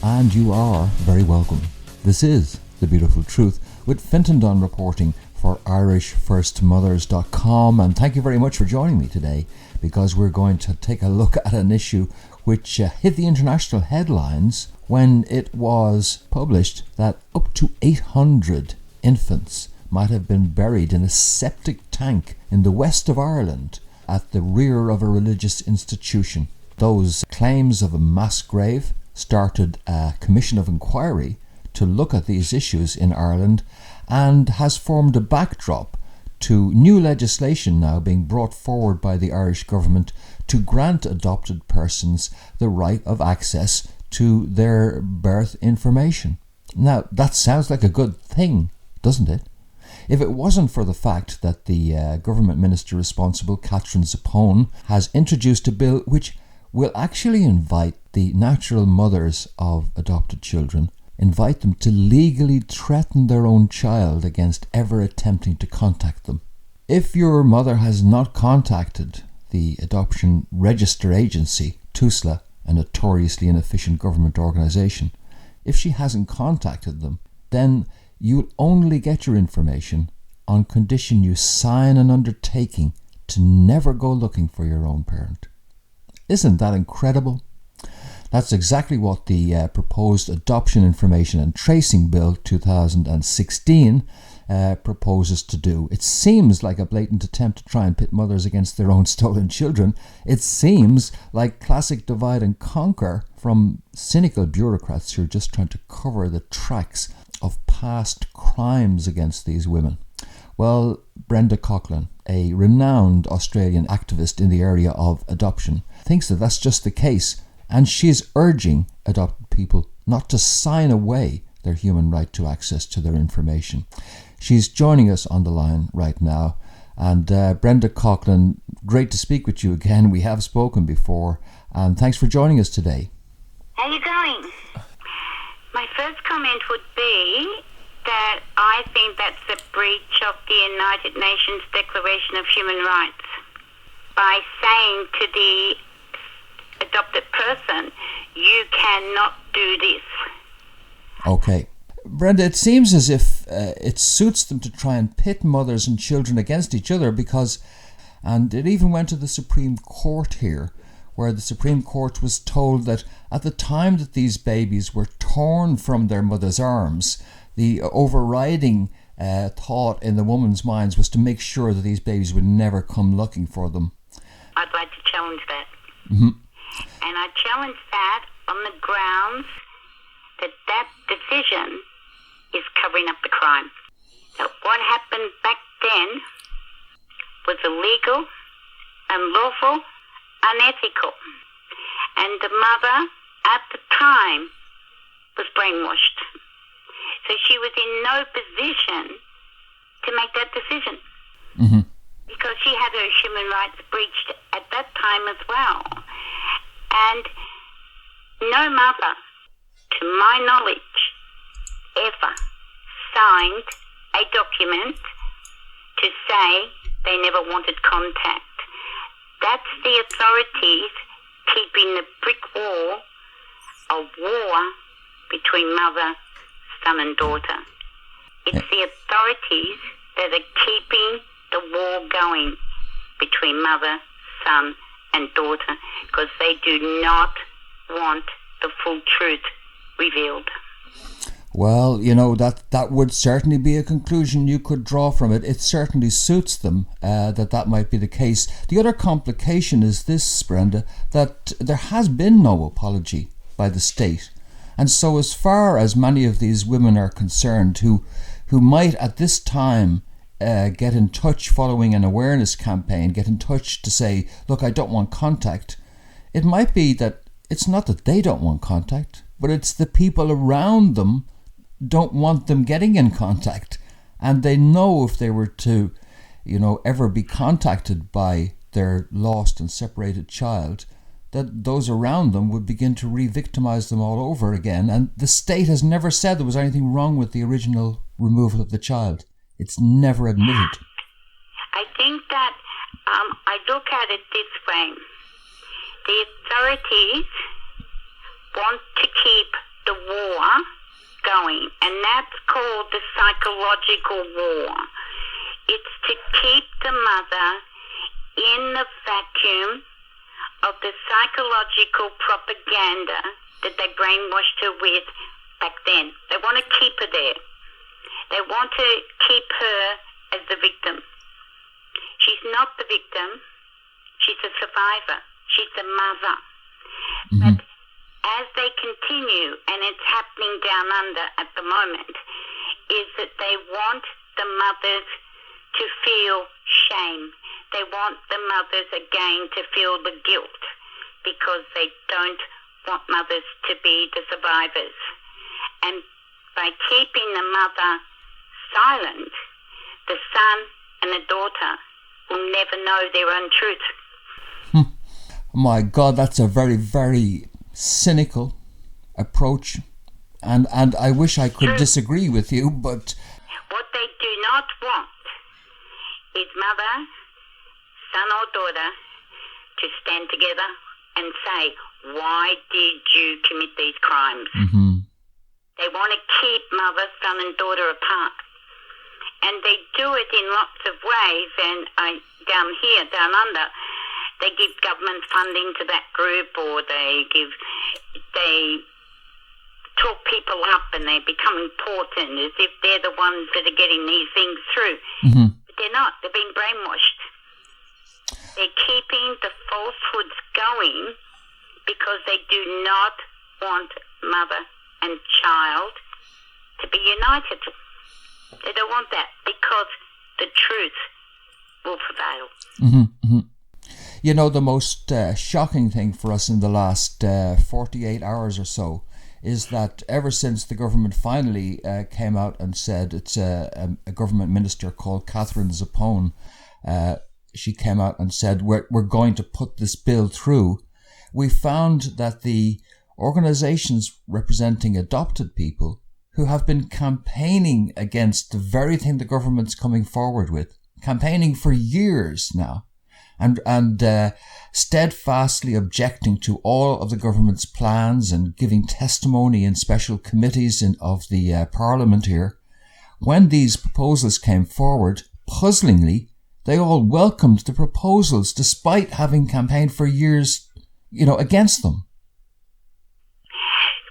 and you are very welcome. This is The Beautiful Truth with Fintan Dunne reporting for IrishFirstMothers.com, and thank you very much for joining me today, because we're going to take a look at an issue which hit the international headlines when it was published that up to 800 infants might have been buried in a septic tank in the west of Ireland at the rear of a religious institution. Those claims of a mass grave started a commission of inquiry to look at these issues in Ireland, and has formed a backdrop to new legislation now being brought forward by the Irish government to grant adopted persons the right of access to their birth information. Now, that sounds like a good thing, doesn't it? If it wasn't for the fact that the government minister responsible, Katherine Zappone, has introduced a bill which will actually invite the natural mothers of adopted children, invite them to legally threaten their own child against ever attempting to contact them. If your mother has not contacted the Adoption Register Agency, TUSLA, a notoriously inefficient government organisation, if she hasn't contacted them, then you'll only get your information on condition you sign an undertaking to never go looking for your own parent. Isn't that incredible? That's exactly what the proposed Adoption Information and Tracing Bill 2016 proposes to do. It seems like a blatant attempt to try and pit mothers against their own stolen children. It seems like classic divide and conquer from cynical bureaucrats who are just trying to cover the tracks of past crimes against these women. Well, Brenda Coughlan, a renowned Australian activist in the area of adoption, thinks that that's just the case, and she's urging adopted people not to sign away their human right to access to their information. She's joining us on the line right now. And Brenda Coughlan, great to speak with you again. We have spoken before, and thanks for joining us today. How are you going? My first comment would be that I think that's a breach of the United Nations Declaration of Human Rights by saying to the adopted person, you cannot do this. Okay. Brenda, it seems as if it suits them to try and pit mothers and children against each other and it even went to the Supreme Court here, where the Supreme Court was told that at the time that these babies were torn from their mother's arms, the overriding thought in the woman's minds was to make sure that these babies would never come looking for them. I'd like to challenge that. Mm-hmm. And I challenge that on the grounds that that decision is covering up the crime. So what happened back then was illegal, unlawful, unethical. And the mother at the time was brainwashed. So she was in no position to make that decision. Mm-hmm. Because she had her human rights breached at that time as well. And no mother, to my knowledge, ever signed a document to say they never wanted contact. That's the authorities keeping the brick wall of war between mother, son and daughter. It's the authorities that are keeping the war going between mother, son and daughter, because they do not want the full truth revealed. Well, that would certainly be a conclusion you could draw from it. It certainly suits them that might be the case. The other complication is this, Brenda, that there has been no apology by the state. And so as far as many of these women are concerned who might at this time get in touch following an awareness campaign, get in touch to say, look, I don't want contact, it might be that it's not that they don't want contact, but it's the people around them don't want them getting in contact. And they know if they were to, ever be contacted by their lost and separated child, that those around them would begin to re-victimize them all over again. And the state has never said there was anything wrong with the original removal of the child. It's never admitted. I think that I look at it this way. The authorities want to keep the war going, and that's called the psychological war. It's to keep the mother in the vacuum of the psychological propaganda that they brainwashed her with back then. They want to keep her there. They want to keep her as the victim. She's not the victim. She's a survivor. She's the mother. Mm-hmm. But as they continue, and it's happening down under at the moment, is that they want the mothers to feel shame. They want the mothers again to feel the guilt because they don't want mothers to be the survivors. And by keeping the mother silent, the son and the daughter will never know their own truth. My God, that's a very, very cynical approach. And I wish I could disagree with you, but... What they do not want is mother, son or daughter to stand together and say, why did you commit these crimes? Mm-hmm. They want to keep mother, son and daughter apart. And they do it in lots of ways. And down under, they give government funding to that group, or they talk people up and they become important as if they're the ones that are getting these things through. Mm-hmm. But they're not. They're being brainwashed. They're keeping the falsehoods going because they do not want mother and child to be united. They don't want that because the truth will prevail. Mm-hmm, mm-hmm. You know, the most shocking thing for us in the last 48 hours or so is that ever since the government finally came out and said, it's a government minister called Katherine Zappone, she came out and said, we're going to put this bill through. We found that the organizations representing adopted people who have been campaigning against the very thing the government's coming forward with, campaigning for years now, and steadfastly objecting to all of the government's plans and giving testimony in special committees of the Parliament here. When these proposals came forward, puzzlingly, they all welcomed the proposals despite having campaigned for years, against them.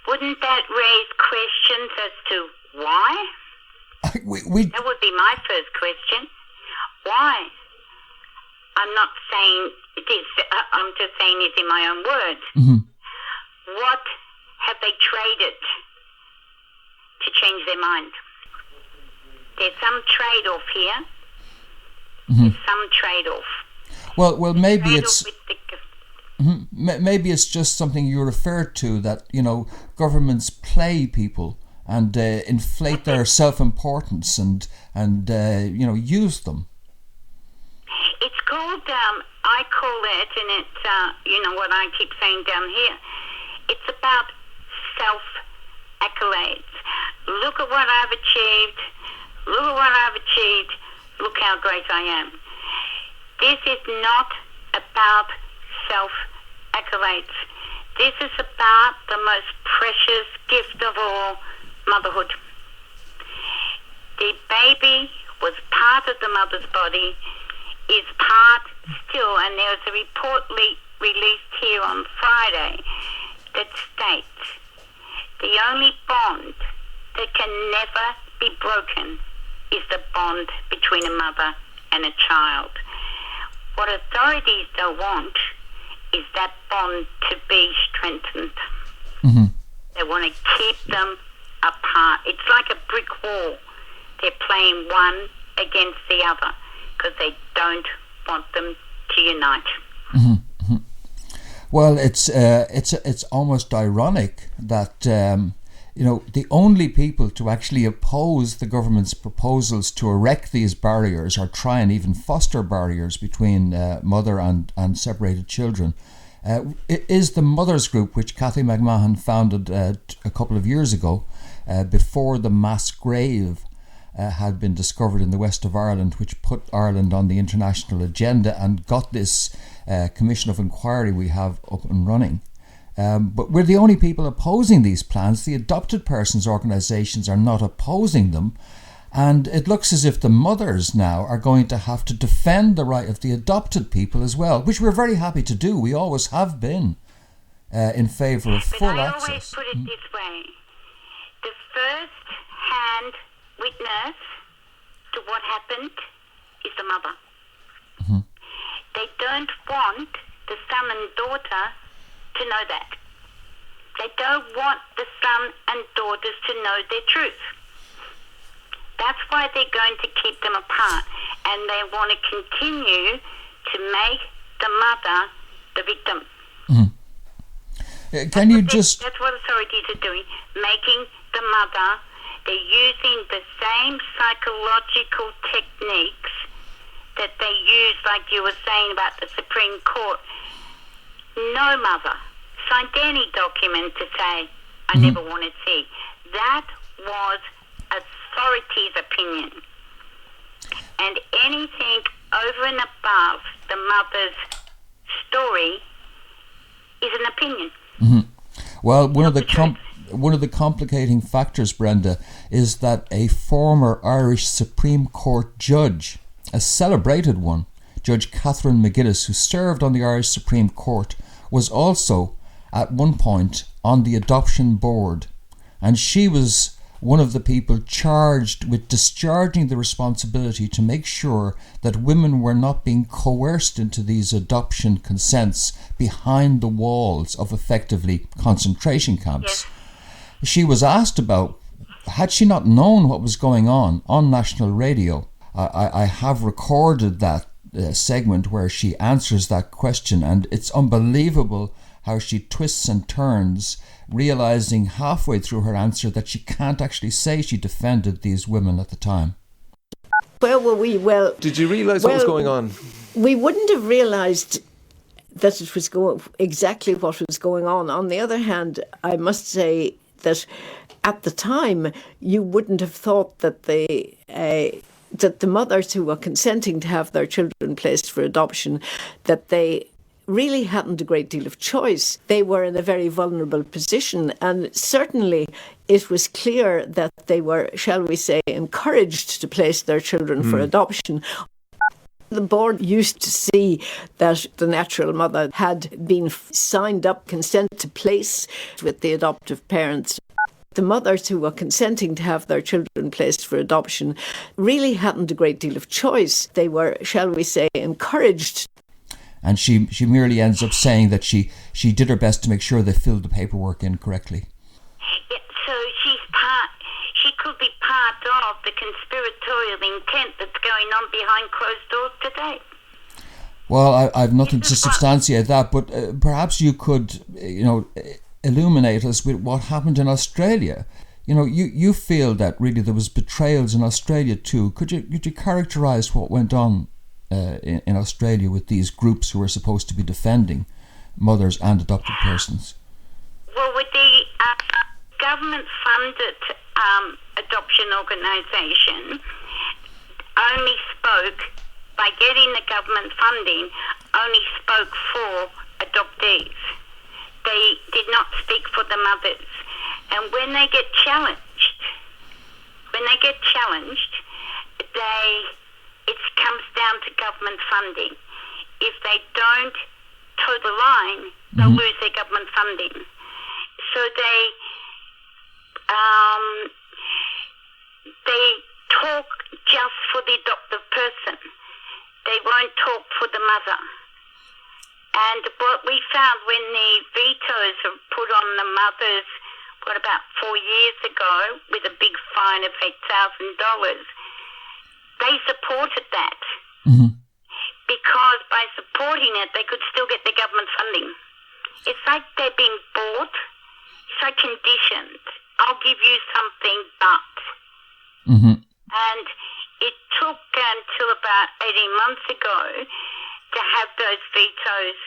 Wouldn't that raise questions as to why? That would be my first question. Why? I'm not saying it is. I'm just saying it in my own words. Mm-hmm. What have they traded to change their mind? There's some trade-off here. Mm-hmm. There's some trade-off. Well, maybe it's... Maybe it's just something you referred to, that, governments play people and inflate their self-importance and use them. It's called, I call it, and it's, what I keep saying down here, it's about self-accolades. Look at what I've achieved. Look at what I've achieved. Look how great I am. This is not about self-accolades. This is about the most precious gift of all, motherhood. The baby was part of the mother's body, is part still, and there was a report released here on Friday that states the only bond that can never be broken is the bond between a mother and a child. What authorities don't want is that bond to be strengthened. Mm-hmm. They want to keep them apart. It's like a brick wall. They're playing one against the other because they don't want them to unite. Mm-hmm. Mm-hmm. Well, it's almost ironic that the only people to actually oppose the government's proposals to erect these barriers or try and even foster barriers between mother and separated children is the Mothers Group, which Cathy McMahon founded a couple of years ago, before the mass grave had been discovered in the west of Ireland, which put Ireland on the international agenda and got this commission of inquiry we have up and running. But we're the only people opposing these plans. The adopted persons organisations are not opposing them. And it looks as if the mothers now are going to have to defend the right of the adopted people as well, which we're very happy to do. We always have been in favour of full access. I always put it this way. The first-hand witness to what happened is the mother. Mm-hmm. They don't want the son and daughter to know that. They don't want the son and daughters to know their truth. That's why they're going to keep them apart, and they want to continue to make the mother the victim. Mm-hmm. Can you just... That's what authorities are doing, making the mother. They're using the same psychological techniques that they use, like you were saying about the Supreme Court. No mother signed any document to say, I never want to see. That was authority's opinion. And anything over and above the mother's story is an opinion. Mm-hmm. Well, one of the complicating factors, Brenda, is that a former Irish Supreme Court judge, a celebrated one, Judge Catherine McGuinness, who served on the Irish Supreme Court, was also at one point on the adoption board, and she was one of the people charged with discharging the responsibility to make sure that women were not being coerced into these adoption consents behind the walls of effectively concentration camps. Yes. She was asked about, had she not known what was going on national radio. I have recorded that segment where she answers that question, and it's unbelievable how she twists and turns, realising halfway through her answer that she can't actually say she defended these women at the time. Well, did you realise what was going on? We wouldn't have realised that it was exactly what was going on. On the other hand, I must say that at the time, you wouldn't have thought that the mothers who were consenting to have their children placed for adoption, that they really hadn't a great deal of choice. They were in a very vulnerable position, and certainly it was clear that they were, shall we say, encouraged to place their children for adoption. The board used to see that the natural mother had been signed up, consent to place with the adoptive parents. The mothers who were consenting to have their children placed for adoption really hadn't a great deal of choice. They were, shall we say, encouraged. And she merely ends up saying that she did her best to make sure they filled the paperwork in correctly. Yeah, so she could be part of the conspiratorial intent that's going on behind closed doors today. Well, I've nothing to substantiate that, but perhaps you could, illuminate us with what happened in Australia. You feel that really there was betrayals in Australia too. Could you characterise what went on in Australia with these groups who were supposed to be defending mothers and adopted persons? Well, with the government-funded adoption organisation, only spoke, by getting the government funding, only spoke for adoptees. They did not speak for the mothers. And when they get challenged, it comes down to government funding. If they don't toe the line, they'll lose their government funding. So they talk just for the adoptive person. They won't talk for the mother. And what we found when the vetoes were put on the mothers, about 4 years ago, with a big fine of $8,000, they supported that. Because by supporting it, they could still get the government funding. It's like they've been bought. It's like conditioned. I'll give you something, but. And it took until about 18 months ago to have those vetoes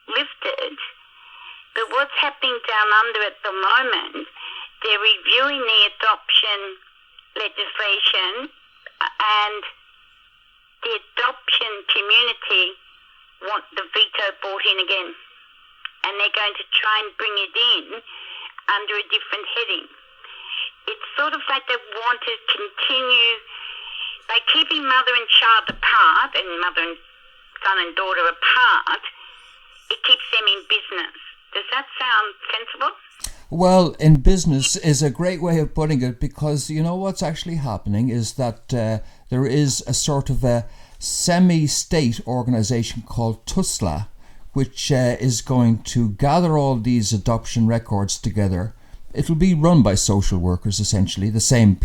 lifted. But what's happening down under at the moment, they're reviewing the adoption legislation, and the adoption community want the veto brought in again. and they're going to try and bring it in under a different heading. It's sort of like they want to continue by keeping mother and child apart, and mother and son and daughter apart. It keeps them in business. Does that sound sensible? Well, in business is a great way of putting it, because you know what's actually happening is that there is a sort of a semi-state organisation called TUSLA, which is going to gather all these adoption records together. It'll be run by social workers, essentially, the same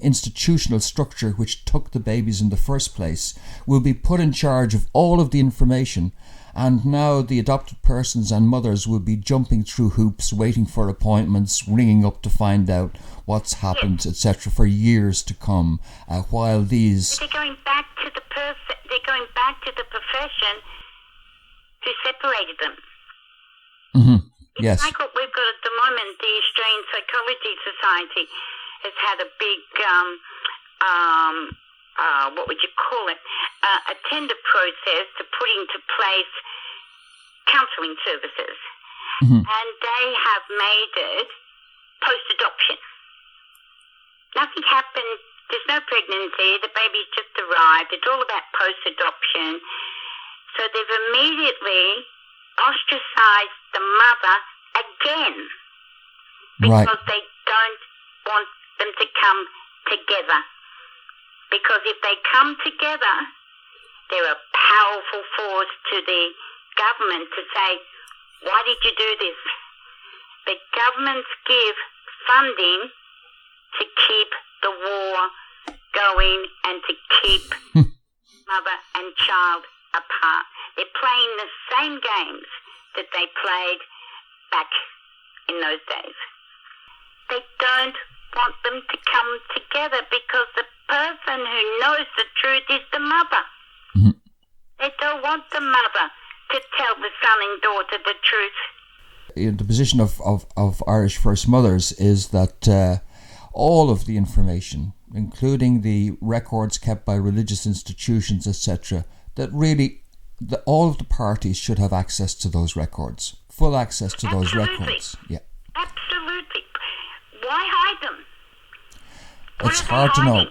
institutional structure which took the babies in the first place will be put in charge of all of the information, and now the adopted persons and mothers will be jumping through hoops, waiting for appointments, ringing up to find out what's happened, etc., for years to come, while these... They're going back to the person, they're going back to the profession who separated them. Mm-hmm. It's Yes. like what we've got at the moment. The Australian Psychology Society has had a big, what would you call it, a tender process to put into place counselling services. Mm-hmm. And they have made it post-adoption. Nothing happened. There's no pregnancy. The baby's just arrived. It's all about post-adoption. So they've immediately ostracized the mother again because Right. they don't want them to come together. Because if they come together, they're a powerful force to the government to say, why did you do this? The governments give funding to keep the war going and to keep mother and child apart. They're playing the same games that they played back in those days. They don't want them to come together because the person who knows the truth is the mother. Mm-hmm. They don't want the mother to tell the son and daughter the truth. The position of Irish First Mothers is that all of the information, including the records kept by religious institutions, etc., that really all of the parties should have access to those records, full access to those records. Yeah. Absolutely. Why hide them? It's hard to know.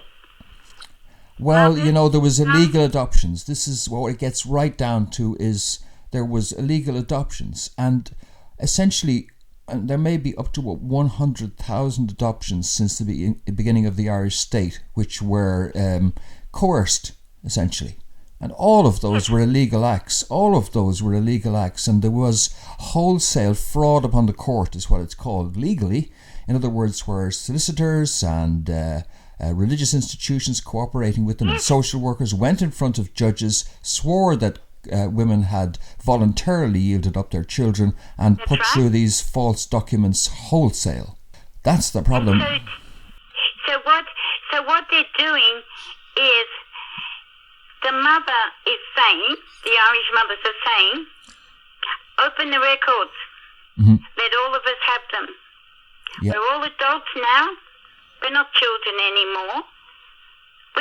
Well, you know, there was illegal adoptions. This is what it gets right down to, is there was illegal adoptions, and essentially there may be up to 100,000 adoptions since the beginning of the Irish state, which were coerced, essentially. And all of those were illegal acts. All of those were illegal acts. And there was wholesale fraud upon the court, is what it's called, legally. In other words, where solicitors and religious institutions cooperating with them and social workers went in front of judges, swore that women had voluntarily yielded up their children, and put through these false documents wholesale. That's the problem. So what they're doing is, the mother is saying, the Irish mothers are saying, open the records. Mm-hmm. Let all of us have them. Yeah. We're all adults now. We're not children anymore.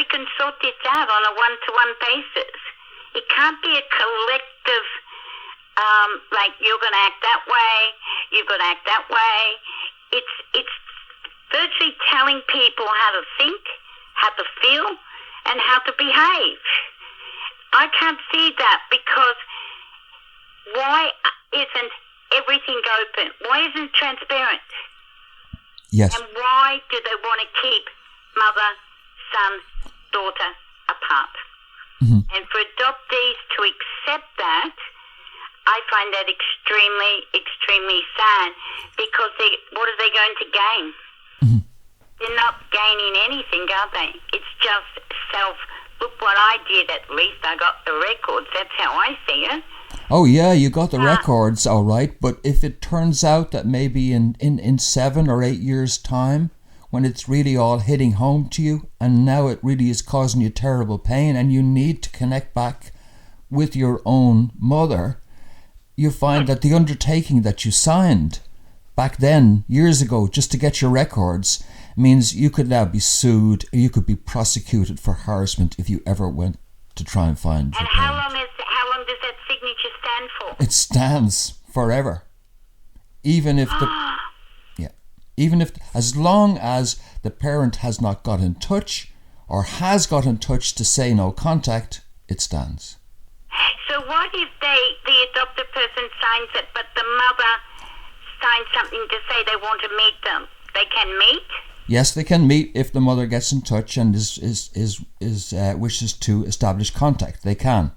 We can sort this out on a one-to-one basis. It can't be a collective, like you're going to act that way, you've got to act that way. It's virtually telling people how to think, how to feel, and how to behave. I can't see that, because why isn't everything open? Why isn't it transparent? Yes. And why do they want to keep mother, son, daughter apart? Mm-hmm. And for adoptees to accept that, I find that extremely, extremely sad, because what are they going to gain? Mm-hmm. They're not gaining anything, are they? It's just look what I did, at least I got the records. That's how I see it. Oh yeah, you got the records, all right, but if it turns out that maybe in 7 or 8 years' time, when it's really all hitting home to you, and now it really is causing you terrible pain, and you need to connect back with your own mother, you find that the undertaking that you signed back then, years ago, just to get your records, means you could now be sued, or you could be prosecuted for harassment if you ever went to try and find your And how parent. long does that signature stand stand for? It stands forever. Even if as long as the parent has not got in touch or has got in touch to say no contact, it stands. So what if the adopted person signs it, but the mother signs something to say they want to meet them? They can meet? Yes, they can meet if the mother gets in touch and wishes to establish contact. They can.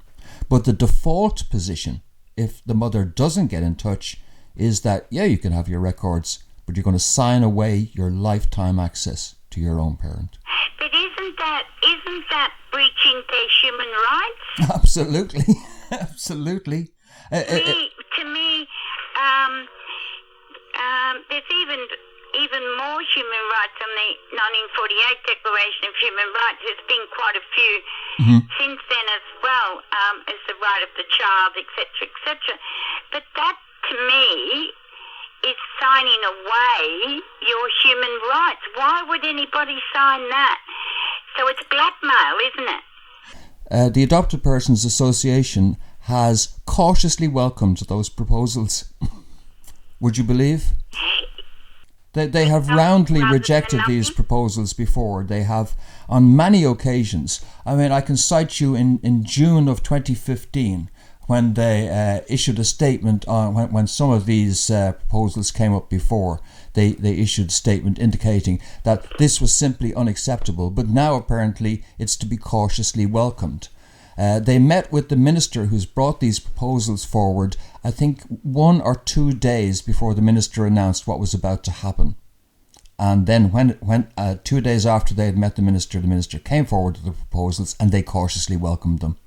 But the default position, if the mother doesn't get in touch, is that, you can have your records, but you're going to sign away your lifetime access to your own parent. But isn't that breaching their human rights? Absolutely. Absolutely. To me, there's even more human rights on the 1948 Declaration of Human Rights. There's been quite a few since then as well, as the right of the child, etc., etc. But that, to me, is signing away your human rights. Why would anybody sign that? So it's blackmail, isn't it? The Adopted Persons Association has cautiously welcomed those proposals. Would you believe? They have roundly rejected these proposals before. They have on many occasions. I mean, I can cite you in June of 2015 when they issued a statement on when some of these proposals came up before. They issued a statement indicating that this was simply unacceptable, but now apparently it's to be cautiously welcomed. They met with the minister who's brought these proposals forward, I think 1 or 2 days before the minister announced what was about to happen. And then when 2 days after they had met the minister came forward with the proposals and they cautiously welcomed them.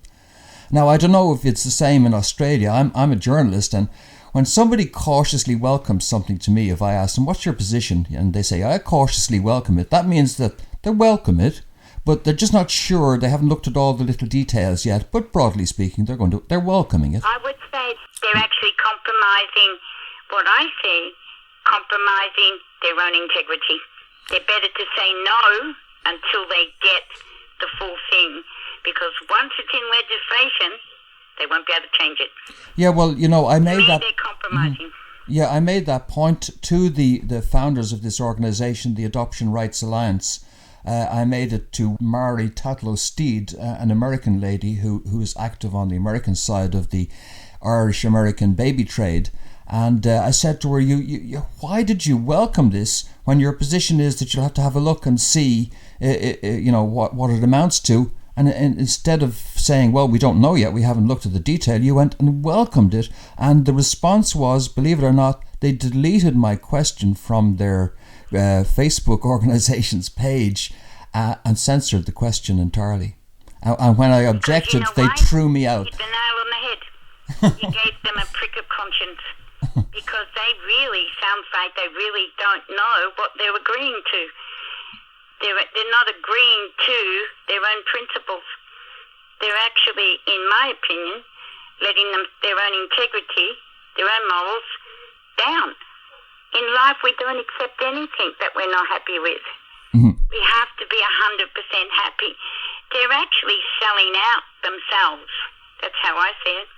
Now, I don't know if it's the same in Australia. I'm a journalist, and when somebody cautiously welcomes something to me, if I ask them, what's your position? And they say, I cautiously welcome it. That means that they welcome it, but they're just not sure. They haven't looked at all the little details yet. But broadly speaking, they're welcoming it. I would say they're actually compromising their own integrity. They're better to say no until they get the full thing, because once it's in legislation, they won't be able to change it. Yeah, well, I made that. They're compromising. Yeah, I made that point to the founders of this organisation, the Adoption Rights Alliance. I made it to Mary Tatlow Steed, an American lady who is active on the American side of the Irish-American baby trade. And I said to her, you, why did you welcome this when your position is that you'll have to have a look and see, what it amounts to? And instead of saying, well, we don't know yet, we haven't looked at the detail, you went and welcomed it. And the response was, believe it or not, they deleted my question from their Facebook organization's page and censored the question entirely. And when I objected, they threw me out. You hit the nail on the head. You gave them a prick of conscience, because sounds like they really don't know what they're agreeing to. They're not agreeing to their own principles. They're actually, in my opinion, letting their own integrity, their own morals, down. In life, we don't accept anything that we're not happy with. Mm-hmm. We have to be 100% happy. They're actually selling out themselves. That's how I see it.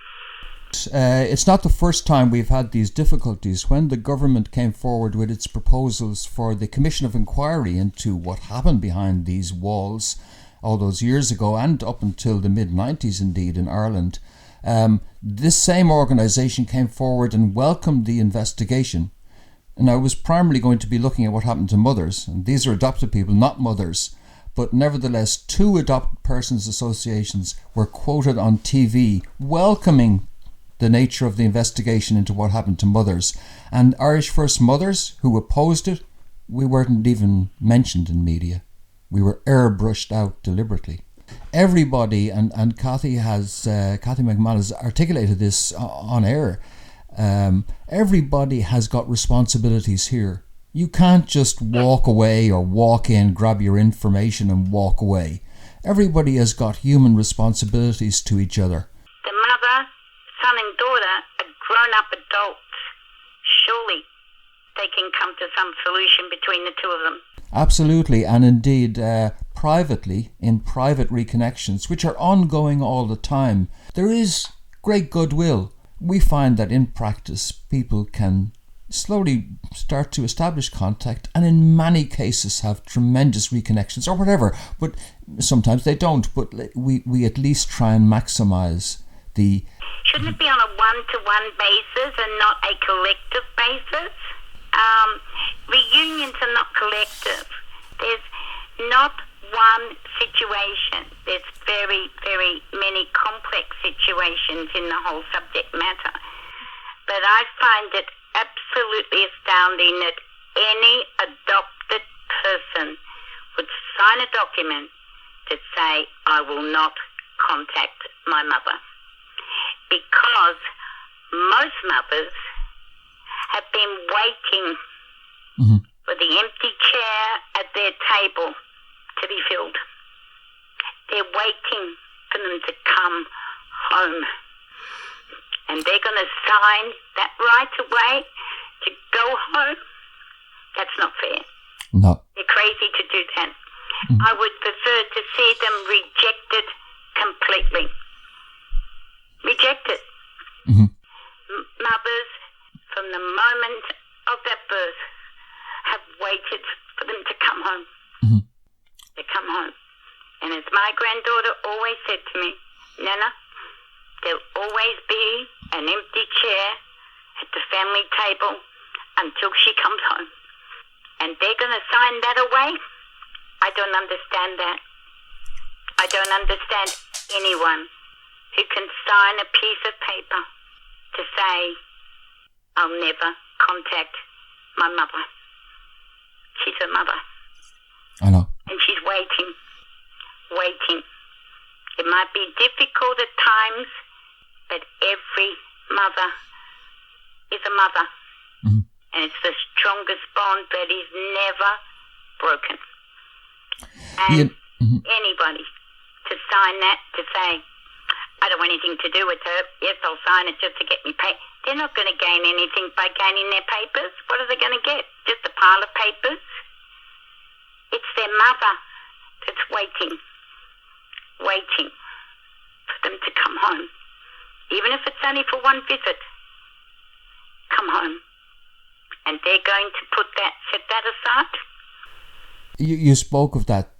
It's not the first time we've had these difficulties. When the government came forward with its proposals for the Commission of Inquiry into what happened behind these walls all those years ago, and up until the mid-90s indeed in Ireland, this same organisation came forward and welcomed the investigation. And I was primarily going to be looking at what happened to mothers, and these are adopted people, not mothers. But nevertheless, 2 adopted persons associations were quoted on TV welcoming the nature of the investigation into what happened to mothers. And Irish First Mothers, who opposed it, we weren't even mentioned in media. We were airbrushed out deliberately. Everybody, and Kathy McMahon has articulated this on air, everybody has got responsibilities here. You can't just walk away or walk in, grab your information and walk away. Everybody has got human responsibilities to each other. The mother, son and daughter are grown-up adults. Surely they can come to some solution between the two of them. Absolutely, and indeed privately, in private reconnections, which are ongoing all the time, there is great goodwill. we find that in practice people can slowly start to establish contact and in many cases have tremendous reconnections or whatever, but sometimes they don't, but we at least try and maximize the... Shouldn't it be on a one-to-one basis and not a collective basis? Reunions are not collective. There's not one situation. There's very, very many complex situations in the whole subject matter. But I find it absolutely astounding that any adopted person would sign a document to say, I will not contact my mother. Because most mothers have been waiting for the empty chair at their table to be filled. They're waiting for them to come home. And they're going to sign that right away to go home. That's not fair. No. They're crazy to do that. I would prefer to see them rejected completely. Rejected. Mothers, from the moment of their birth, have waited for them to come home. They come home. And as my granddaughter always said to me, Nana, there'll always be an empty chair at the family table until she comes home. And they're going to sign that away? I don't understand that. I don't understand anyone who can sign a piece of paper to say, I'll never contact my mother. She's her mother. I know. And she's waiting. It might be difficult at times, but every mother is a mother. And it's the strongest bond that is never broken. And anybody to sign that, to say, I don't want anything to do with her. Yes, I'll sign it just to get me paid. They're not going to gain anything by gaining their papers. What are they going to get? Just a pile of papers? It's their mother that's waiting for them to come home. Even if it's only for one visit, come home. And they're going to set that aside. You spoke of that,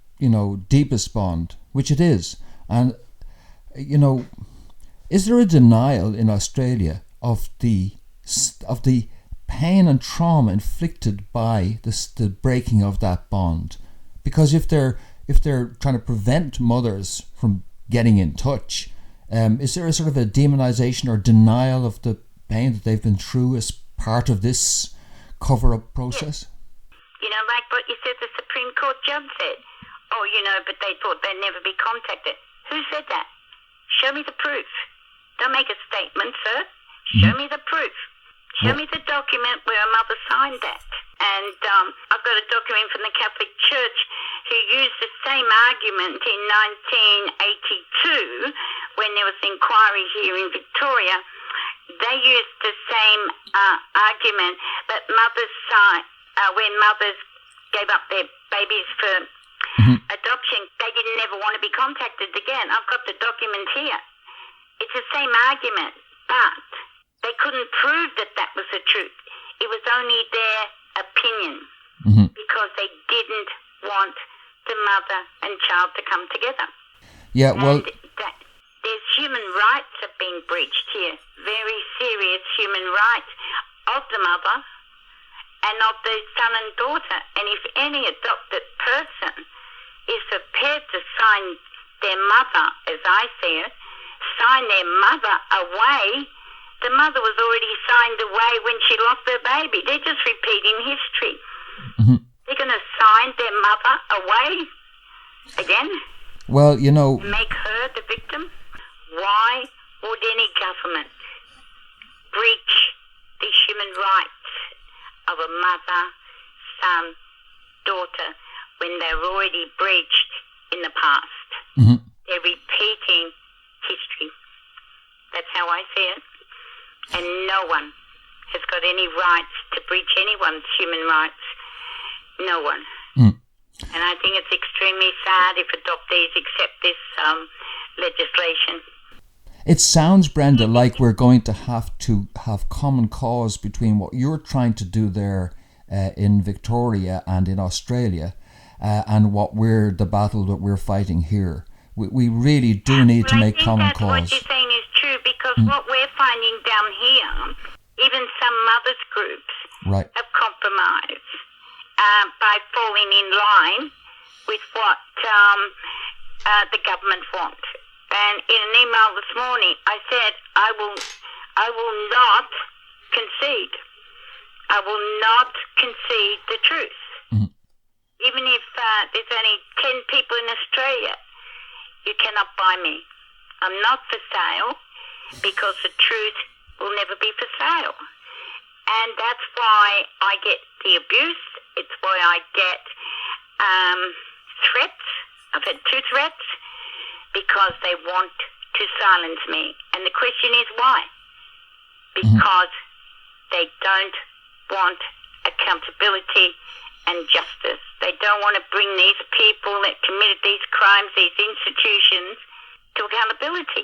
deepest bond, which it is. And, is there a denial in Australia of the pain and trauma inflicted by the breaking of that bond? Because if they're trying to prevent mothers from getting in touch, is there a sort of a demonization or denial of the pain that they've been through as part of this cover-up process? Yes. Like what you said, the Supreme Court judge said, but they thought they'd never be contacted. Who said that? Show me the proof. Don't make a statement, sir. Show me the proof. Show me the document where a mother signed that. And I've got a document from the Catholic Church who used the same argument in 1982 when there was an inquiry here in Victoria. They used the same argument that mothers when mothers gave up their babies for adoption, they didn't ever want to be contacted again. I've got the document here. It's the same argument, but they couldn't prove that was the truth. It was only their opinion because they didn't want the mother and child to come together. Yeah, well... There's human rights have been breached here. Very serious human rights of the mother and of the son and daughter. And if any adopted person is prepared to sign their mother, as I see it, sign their mother away, the mother was already signed away when she lost her baby. They're just repeating history. They're going to sign their mother away again? Well, Make her the victim? Why would any government breach the human rights of a mother, son, daughter when they're already breached in the past? They're repeating history. That's how I see it. And no one has got any rights to breach anyone's human rights. No one. And I think it's extremely sad if adoptees accept this legislation. It sounds, Brenda, like we're going to have common cause between what you're trying to do there in Victoria and in Australia and the battle that we're fighting here. We really do need to make common cause. What you're saying is true, because what we're finding down here, even some mothers groups have compromised by falling in line with what the government wants. And in an email this morning, I said, I will not concede. I will not concede the truth. Mm-hmm. Even if there's only 10 people in Australia, you cannot buy me. I'm not for sale, because the truth will never be for sale. And that's why I get the abuse. It's why I get threats. I've had 2 threats, because they want to silence me. And the question is why? Because they don't want accountability and justice. They don't want to bring these people that committed these crimes, these institutions, to accountability.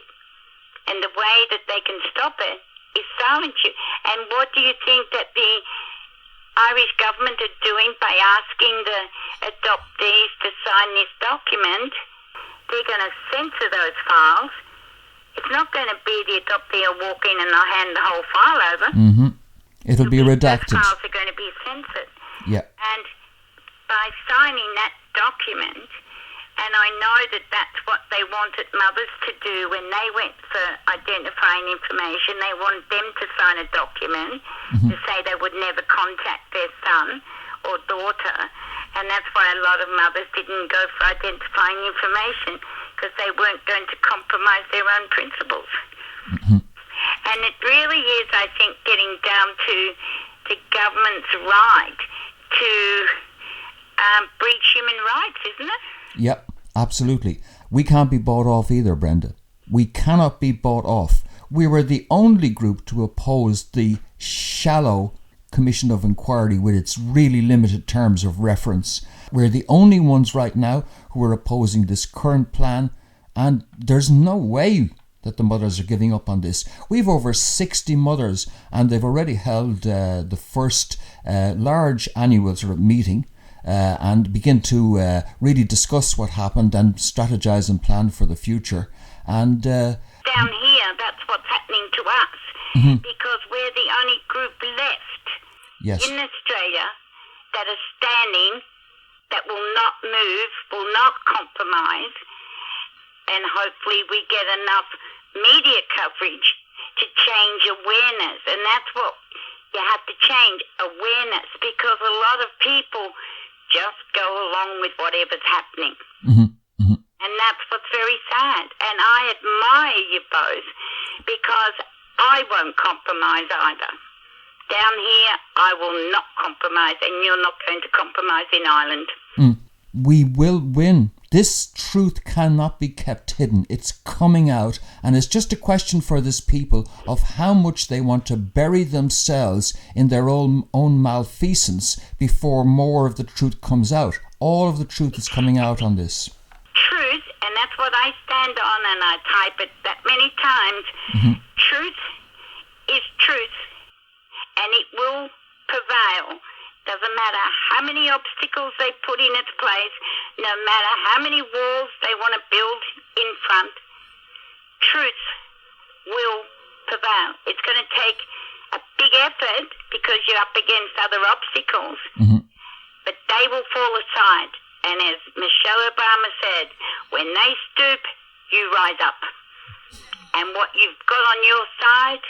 And the way that they can stop it is silence you. And what do you think that the Irish government are doing by asking the adoptees to sign this document? They're going to censor those files. It's not going to be the adoptee will walk in and I'll hand the whole file over. Mm-hmm. It'll be redacted. Those files are going to be censored. Yeah. And by signing that document, and I know that that's what they wanted mothers to do when they went for identifying information. They wanted them to sign a document to say they would never contact their son or daughter. And that's why a lot of mothers didn't go for identifying information, because they weren't going to compromise their own principles. And it really is, I think, getting down to the government's right to breach human rights, isn't it? Yep, absolutely. We can't be bought off either, Brenda. We cannot be bought off. We were the only group to oppose the shallow Commission of Inquiry with its really limited terms of reference. We're the only ones right now who are opposing this current plan, and there's no way that the mothers are giving up on this. We've over 60 mothers, and they've already held the first large annual sort of meeting and begin to really discuss what happened and strategize and plan for the future. And down here, that's what's happening to us, because we're the only group left in Australia that are standing, that will not move, will not compromise, and hopefully we get enough media coverage to change awareness. And that's what you have to change, awareness, because a lot of people just go along with whatever's happening. And that's what's very sad. And I admire you both, because I won't compromise either. Down here, I will not compromise, and you're not going to compromise in Ireland. We will win. This truth cannot be kept hidden. It's coming out, and it's just a question for this people of how much they want to bury themselves in their own malfeasance before more of the truth comes out. All of the truth is coming out on this. Truth, and that's what I stand on, and I type it that many times. Truth is truth, and it will prevail. Doesn't matter how many obstacles they put in its place, no matter how many walls they want to build in front, truth will prevail. It's going to take a big effort, because you're up against other obstacles, but they will fall aside. And as Michelle Obama said, when they stoop, you rise up. And what you've got on your side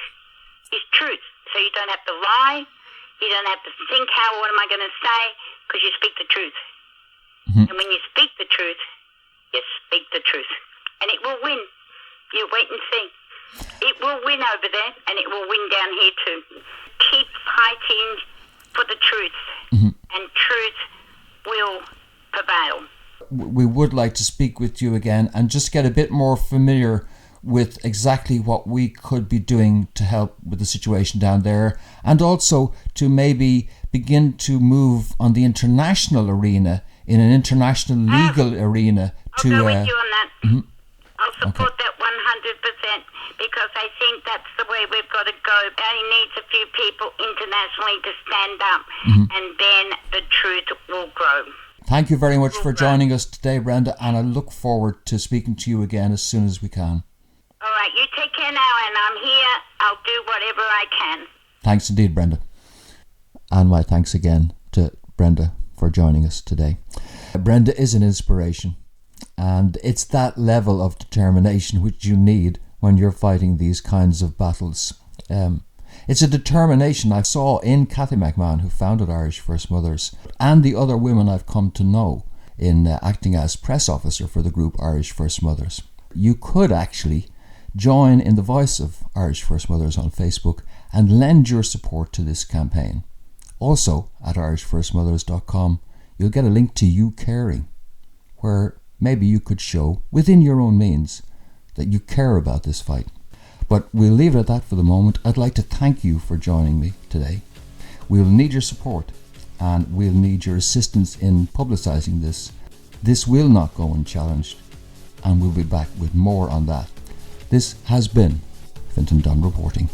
is truth. So you don't have to lie. You don't have to think, what am I going to say? Because you speak the truth. And when you speak the truth, you speak the truth. And it will win. You wait and see. It will win over there, and it will win down here too. Keep fighting for the truth, and truth will prevail. We would like to speak with you again and just get a bit more familiar with exactly what we could be doing to help with the situation down there, and also to maybe begin to move on the international arena, in an international legal arena. I'll go with you on that. I'll support that 100% because I think that's the way we've got to go. It only needs a few people internationally to stand up, and then the truth will grow. Thank you very much for joining us today, Brenda, and I look forward to speaking to you again as soon as we can. All right, you take care now, and I'm here. I'll do whatever I can. Thanks indeed, Brenda. And my thanks again to Brenda for joining us today. Brenda is an inspiration, and it's that level of determination which you need when you're fighting these kinds of battles. It's a determination I saw in Cathy McMahon, who founded Irish First Mothers, and the other women I've come to know in acting as press officer for the group Irish First Mothers. You could actually join in the voice of Irish First Mothers on Facebook and lend your support to this campaign. Also, at irishfirstmothers.com, you'll get a link to You Caring, where maybe you could show, within your own means, that you care about this fight. But we'll leave it at that for the moment. I'd like to thank you for joining me today. We'll need your support, and we'll need your assistance in publicising this. This will not go unchallenged, and we'll be back with more on that. This has been Fintan Dunne reporting.